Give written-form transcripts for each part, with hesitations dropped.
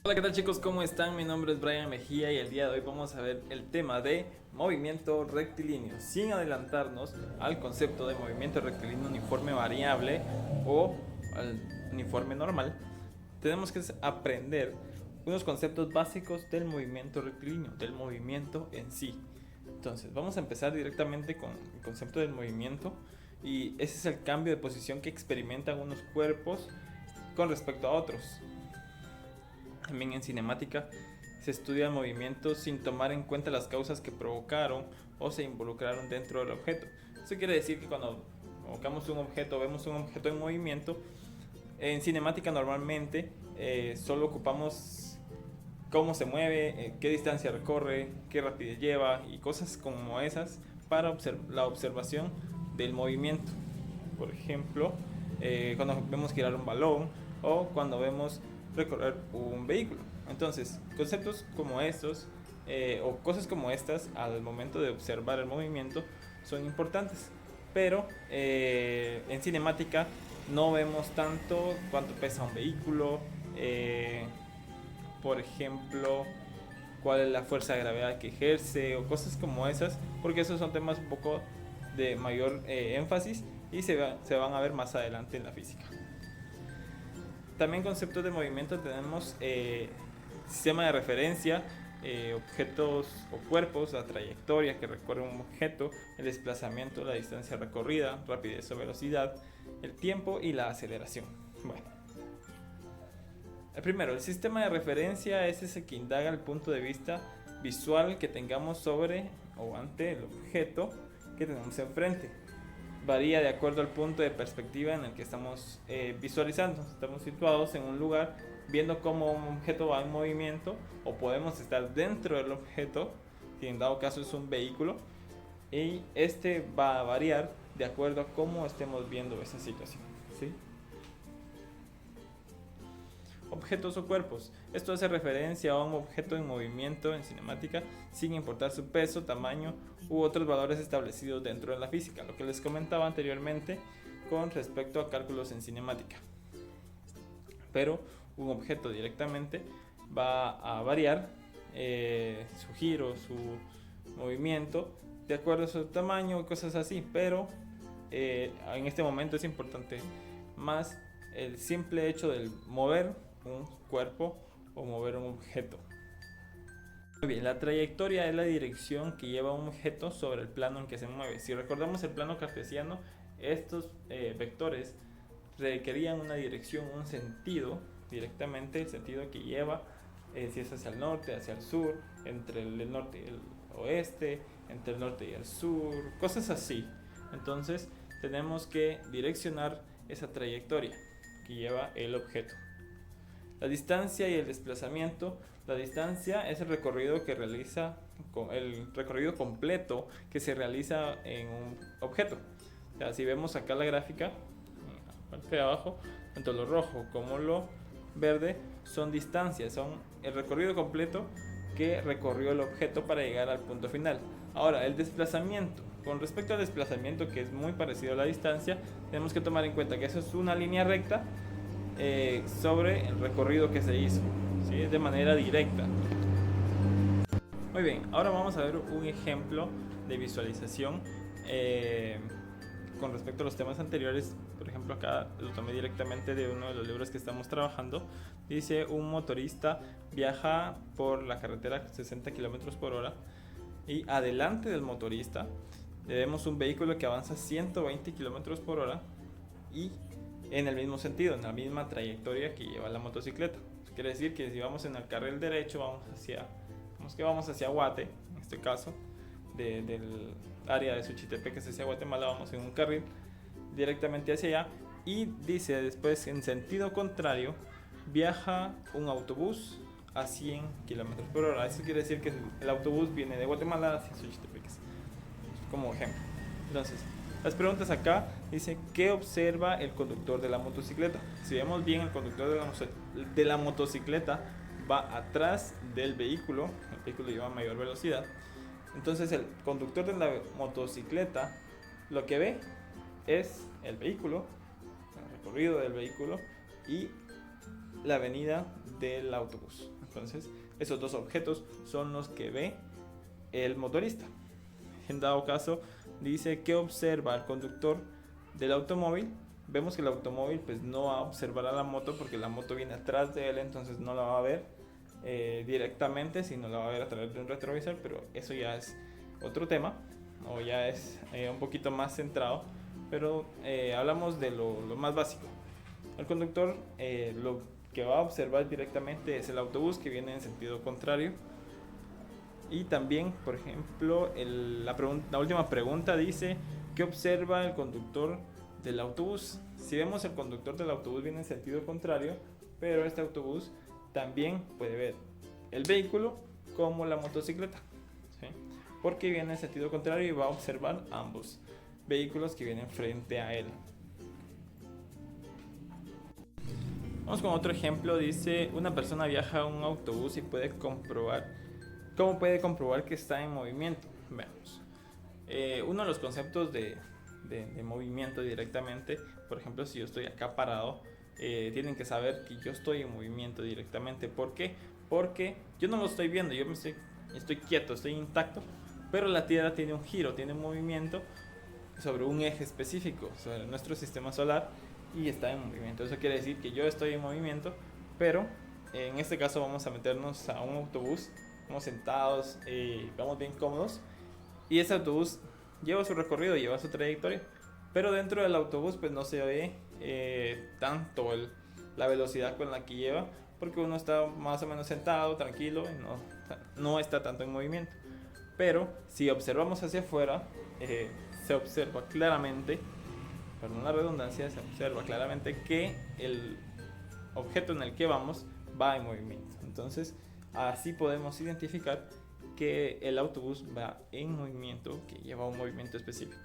Hola, ¿qué tal chicos? ¿Cómo están? Mi nombre es Brian Mejía y el día de hoy vamos a ver el tema de movimiento rectilíneo, sin adelantarnos al concepto de movimiento rectilíneo uniforme variable o al uniforme normal. Tenemos que aprender unos conceptos básicos del movimiento rectilíneo, del movimiento en sí. Entonces, vamos a empezar directamente con el concepto del movimiento, y ese es el cambio de posición que experimentan unos cuerpos con respecto a otros. También en cinemática se estudia el movimiento sin tomar en cuenta las causas que provocaron o se involucraron dentro del objeto. Eso quiere decir que cuando provocamos un objeto, vemos un objeto en movimiento, en cinemática normalmente solo ocupamos cómo se mueve, qué distancia recorre, qué rapidez lleva y cosas como esas para la observación del movimiento. Por ejemplo, cuando vemos girar un balón o cuando vemos recorrer un vehículo. Entonces, conceptos como estos o cosas como estas al momento de observar el movimiento son importantes. Pero en cinemática no vemos tanto cuánto pesa un vehículo, por ejemplo, cuál es la fuerza de gravedad que ejerce o cosas como esas, porque esos son temas un poco de mayor énfasis y se van a ver más adelante en la física. También conceptos de movimiento tenemos sistema de referencia, objetos o cuerpos, la trayectoria que recorre un objeto, el desplazamiento, la distancia recorrida, rapidez o velocidad, el tiempo y la aceleración. Bueno, el primero, el sistema de referencia es ese que indaga el punto de vista visual que tengamos sobre o ante el objeto que tenemos enfrente. Varía de acuerdo al punto de perspectiva en el que estamos visualizando. Estamos situados en un lugar viendo cómo un objeto va en movimiento, o podemos estar dentro del objeto, si en dado caso es un vehículo, y este va a variar de acuerdo a cómo estemos viendo esa situación, ¿sí? Objetos o cuerpos. Esto hace referencia a un objeto en movimiento en cinemática sin importar su peso, tamaño u otros valores establecidos dentro de la física, lo que les comentaba anteriormente con respecto a cálculos en cinemática. Pero un objeto directamente va a variar su giro, su movimiento de acuerdo a su tamaño y cosas así, pero en este momento es importante más el simple hecho de mover un cuerpo o mover un objeto. Muy bien, la trayectoria es la dirección que lleva un objeto sobre el plano en que se mueve. Si recordamos el plano cartesiano, estos vectores requerían una dirección, un sentido directamente, el sentido que lleva, si es hacia el norte, hacia el sur, entre el norte y el oeste, entre el norte y el sur, cosas así. Entonces tenemos que direccionar esa trayectoria que lleva el objeto. La distancia y el desplazamiento. La distancia es el recorrido que realiza, el recorrido completo que se realiza en un objeto. O sea, si vemos acá la gráfica, en la parte de abajo, tanto lo rojo como lo verde son distancias, son el recorrido completo que recorrió el objeto para llegar al punto final. Ahora, el desplazamiento. Con respecto al desplazamiento, que es muy parecido a la distancia, tenemos que tomar en cuenta que eso es una línea recta sobre el recorrido que se hizo, ¿sí? De manera directa. Muy bien, ahora vamos a ver un ejemplo de visualización con respecto a los temas anteriores. Por ejemplo, acá lo tomé directamente de uno de los libros que estamos trabajando. Dice: un motorista viaja por la carretera a 60 km por hora y adelante del motorista vemos un vehículo que avanza 120 km por hora y en el mismo sentido, en la misma trayectoria que lleva la motocicleta. Eso quiere decir que si vamos en el carril derecho, vamos hacia Guate, en este caso, del área de Suchitepeques hacia Guatemala, vamos en un carril directamente hacia allá, y dice después en sentido contrario, viaja un autobús a 100 km por hora. Eso quiere decir que el autobús viene de Guatemala hacia Suchitepeques, como ejemplo. Entonces, las preguntas acá dice: ¿qué observa el conductor de la motocicleta? Si vemos bien, el conductor de la motocicleta va atrás del vehículo. El vehículo lleva mayor velocidad. Entonces el conductor de la motocicleta lo que ve es el vehículo, el recorrido del vehículo y la venida del autobús. Entonces, esos dos objetos son los que ve el motorista. En dado caso, dice que observa el conductor del automóvil. Vemos que el automóvil pues no va a observar a la moto porque la moto viene atrás de él, entonces no la va a ver directamente, sino la va a ver a través de un retrovisor, pero eso ya es otro tema, o ya es un poquito más centrado, pero hablamos de lo más básico. El conductor lo que va a observar directamente es el autobús que viene en sentido contrario. Y también, por ejemplo, la última pregunta dice: ¿qué observa el conductor del autobús? Si vemos, el conductor del autobús viene en sentido contrario, pero este autobús también puede ver el vehículo como la motocicleta, ¿sí? Porque viene en sentido contrario y va a observar ambos vehículos que vienen frente a él. Vamos con otro ejemplo. Dice: una persona viaja a un autobús y puede comprobar. ¿Cómo puede comprobar que está en movimiento? Veamos. Uno de los conceptos de movimiento directamente, por ejemplo, si yo estoy acá parado, tienen que saber que yo estoy en movimiento directamente. ¿Por qué? Porque yo no lo estoy viendo, estoy quieto, estoy intacto, pero la Tierra tiene un giro, tiene un movimiento sobre un eje específico, sobre nuestro sistema solar, y está en movimiento. Eso quiere decir que yo estoy en movimiento, pero en este caso vamos a meternos a un autobús, vamos sentados, vamos bien cómodos, y ese autobús lleva su recorrido, lleva su trayectoria, pero dentro del autobús pues no se ve tanto la velocidad con la que lleva, porque uno está más o menos sentado, tranquilo, y no está tanto en movimiento. Pero si observamos hacia afuera, se observa claramente, perdón la redundancia, se observa claramente que el objeto en el que vamos va en movimiento. Entonces, así podemos identificar que el autobús va en movimiento, que lleva un movimiento específico.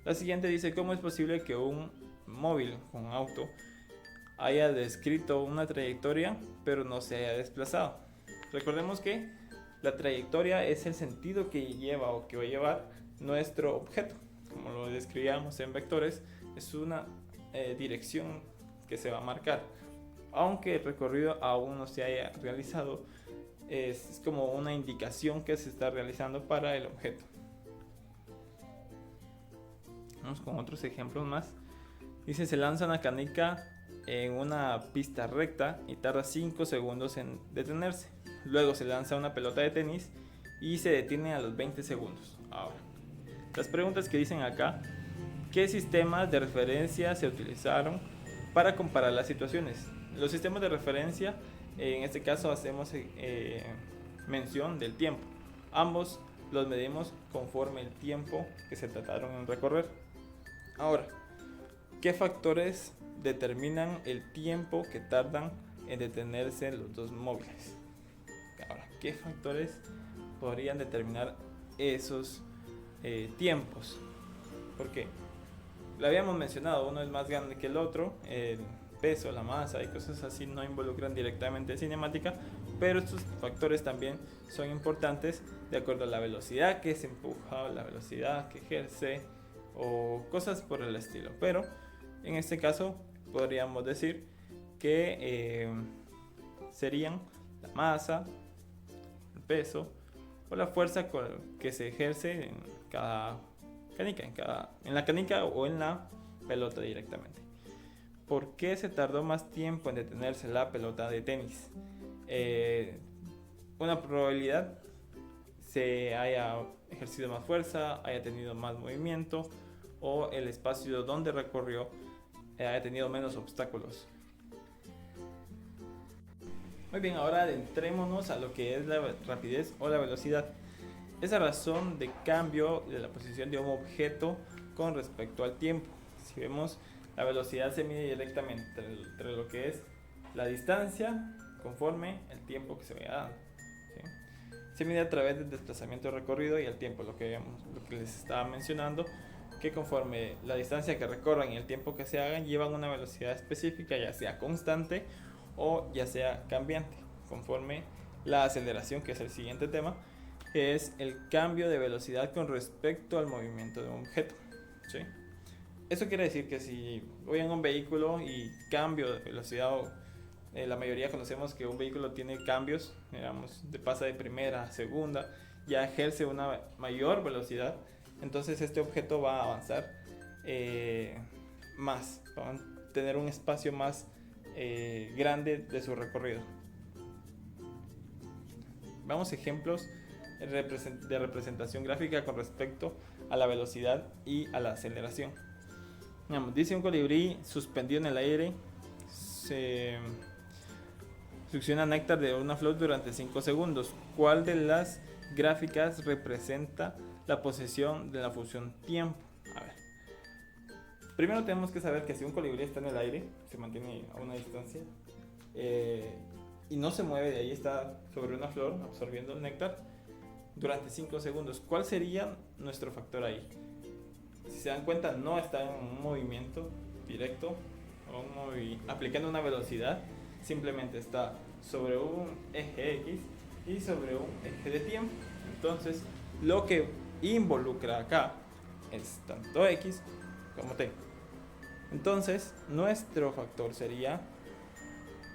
La siguiente dice: ¿cómo es posible que un móvil, un auto, haya descrito una trayectoria pero no se haya desplazado? Recordemos que la trayectoria es el sentido que lleva o que va a llevar nuestro objeto. Como lo describíamos en vectores, es una dirección que se va a marcar. Aunque el recorrido aún no se haya realizado, es como una indicación que se está realizando para el objeto. Vamos con otros ejemplos más. Dice: se lanza una canica en una pista recta y tarda 5 segundos en detenerse. Luego se lanza una pelota de tenis y se detiene a los 20 segundos. Ahora, las preguntas que dicen acá: ¿qué sistemas de referencia se utilizaron para comparar las situaciones? Los sistemas de referencia, en este caso hacemos mención del tiempo. Ambos los medimos conforme el tiempo que se trataron en recorrer. Ahora, ¿qué factores determinan el tiempo que tardan en detenerse los dos móviles? Ahora, ¿qué factores podrían determinar esos tiempos? Porque lo habíamos mencionado, uno es más grande que el otro, el peso, la masa y cosas así no involucran directamente cinemática, pero estos factores también son importantes de acuerdo a la velocidad que se empuja, la velocidad que ejerce o cosas por el estilo. Pero en este caso podríamos decir que serían la masa, el peso o la fuerza que se ejerce en cada canica, en la canica o en la pelota directamente. ¿Por qué se tardó más tiempo en detenerse la pelota de tenis? Una probabilidad: se haya ejercido más fuerza, haya tenido más movimiento, o el espacio donde recorrió haya tenido menos obstáculos. Muy bien, ahora adentrémonos a lo que es la rapidez o la velocidad. Es la razón de cambio de la posición de un objeto con respecto al tiempo. Si vemos, la velocidad se mide directamente entre lo que es la distancia conforme el tiempo que se vaya dando, ¿sí? Se mide a través del desplazamiento recorrido y el tiempo, lo que les estaba mencionando, que conforme la distancia que recorran y el tiempo que se hagan, llevan una velocidad específica, ya sea constante o ya sea cambiante, conforme la aceleración, que es el siguiente tema, que es el cambio de velocidad con respecto al movimiento de un objeto, ¿sí? Eso quiere decir que si voy en un vehículo y cambio de velocidad La mayoría conocemos que un vehículo tiene cambios, digamos, pasa de primera a segunda, ya ejerce una mayor velocidad, entonces este objeto va a avanzar más, va a tener un espacio más grande de su recorrido. Vamos a ejemplos de representación gráfica con respecto a la velocidad y a la aceleración. Dice un colibrí suspendido en el aire se succiona néctar de una flor durante 5 segundos. ¿Cuál de las gráficas representa la posesión de la función tiempo? A ver. Primero tenemos que saber que si un colibrí está en el aire, se mantiene a una distancia y no se mueve de ahí, está sobre una flor absorbiendo el néctar durante 5 segundos. ¿Cuál sería nuestro factor ahí? Si se dan cuenta, no está en un movimiento directo o aplicando una velocidad, simplemente está sobre un eje X y sobre un eje de tiempo. Entonces, lo que involucra acá es tanto X como T. Entonces, nuestro factor sería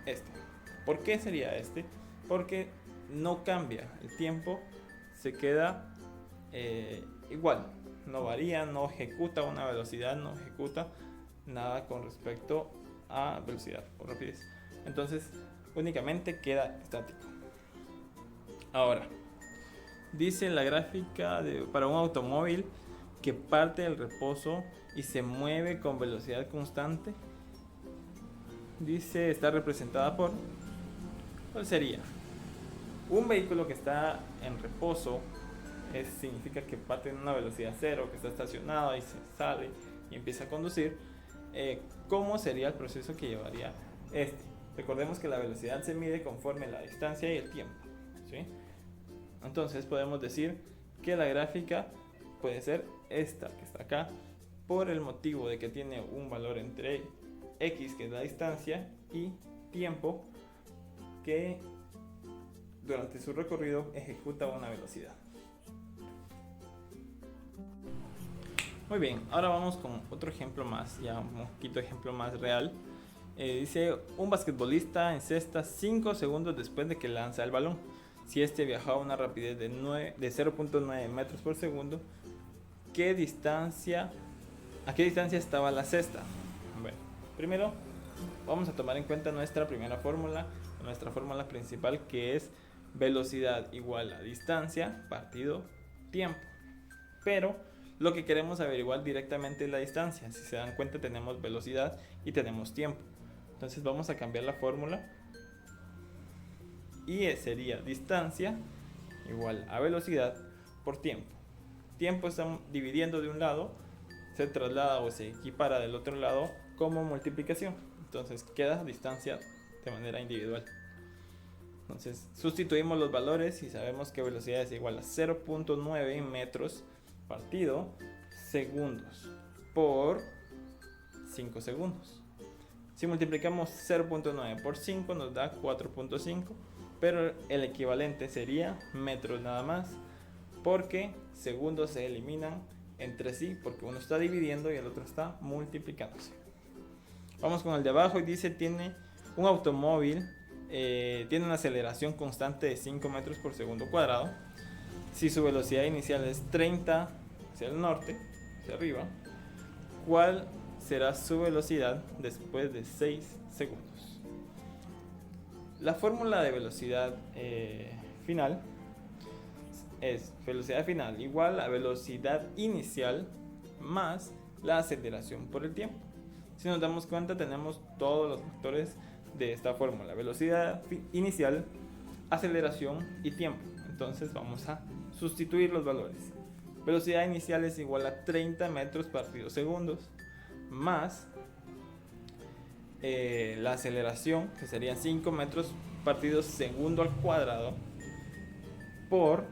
este. ¿Por qué sería este? Porque no cambia, el tiempo se queda igual, no varía, no ejecuta una velocidad, no ejecuta nada con respecto a velocidad o rapidez. Entonces, únicamente queda estático. Ahora, dice la gráfica para un automóvil que parte del reposo y se mueve con velocidad constante. Dice, está representada por... ¿Cuál sería? Un vehículo que está en reposo significa que parte en una velocidad cero, que está estacionado y se sale y empieza a conducir. ¿Cómo sería el proceso que llevaría este? Recordemos que la velocidad se mide conforme la distancia y el tiempo, ¿sí? Entonces podemos decir que la gráfica puede ser esta que está acá, por el motivo de que tiene un valor entre X, que es la distancia, y tiempo, que durante su recorrido ejecuta una velocidad. Muy bien, ahora vamos con otro ejemplo más, ya un poquito ejemplo más real. Dice, un basquetbolista encesta 5 segundos después de que lanza el balón. Si este viajaba a una rapidez de 0.9 metros por segundo, ¿a qué distancia estaba la cesta? Bueno, primero vamos a tomar en cuenta nuestra primera fórmula, nuestra fórmula principal, que es velocidad igual a distancia partido tiempo. Pero lo que queremos averiguar directamente es la distancia. Si se dan cuenta, tenemos velocidad y tenemos tiempo. Entonces vamos a cambiar la fórmula y sería distancia igual a velocidad por tiempo. Tiempo estamos dividiendo de un lado, se traslada o se equipara del otro lado como multiplicación. Entonces queda distancia de manera individual. Entonces sustituimos los valores y sabemos que velocidad es igual a 0.9 metros partido segundos por 5 segundos. Si multiplicamos 0.9 por 5 nos da 4.5, pero el equivalente sería metros nada más, porque segundos se eliminan entre sí, porque uno está dividiendo y el otro está multiplicándose. Vamos con el de abajo y dice, tiene un automóvil, tiene una aceleración constante de 5 metros por segundo cuadrado. Si su velocidad inicial es 30 hacia el norte, hacia arriba, ¿cuál será su velocidad después de 6 segundos? La fórmula de velocidad final es velocidad final igual a velocidad inicial más la aceleración por el tiempo. Si nos damos cuenta, tenemos todos los factores de esta fórmula: velocidad inicial, aceleración y tiempo. Entonces vamos a sustituir los valores. Velocidad inicial es igual a 30 metros partido segundos más la aceleración, que serían 5 metros partido segundo al cuadrado por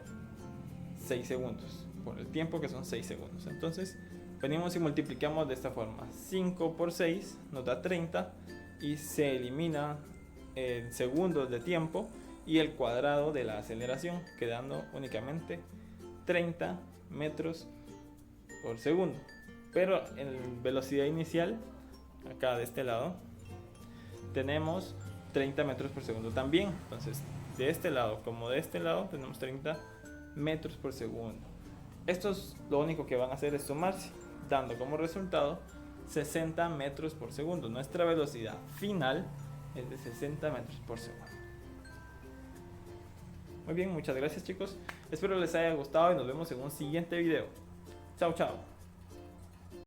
6 segundos, por el tiempo, que son 6 segundos. Entonces venimos y multiplicamos de esta forma: 5 por 6 nos da 30 y se elimina segundos de tiempo y el cuadrado de la aceleración, quedando únicamente 30 metros por segundo. Pero en velocidad inicial, acá de este lado, tenemos 30 metros por segundo también. Entonces, de este lado como de este lado tenemos 30 metros por segundo. Esto es lo único que van a hacer, es sumarse, dando como resultado 60 metros por segundo. Nuestra velocidad final es de 60 metros por segundo. Muy bien, muchas gracias chicos. Espero les haya gustado y nos vemos en un siguiente video. Chao, chao.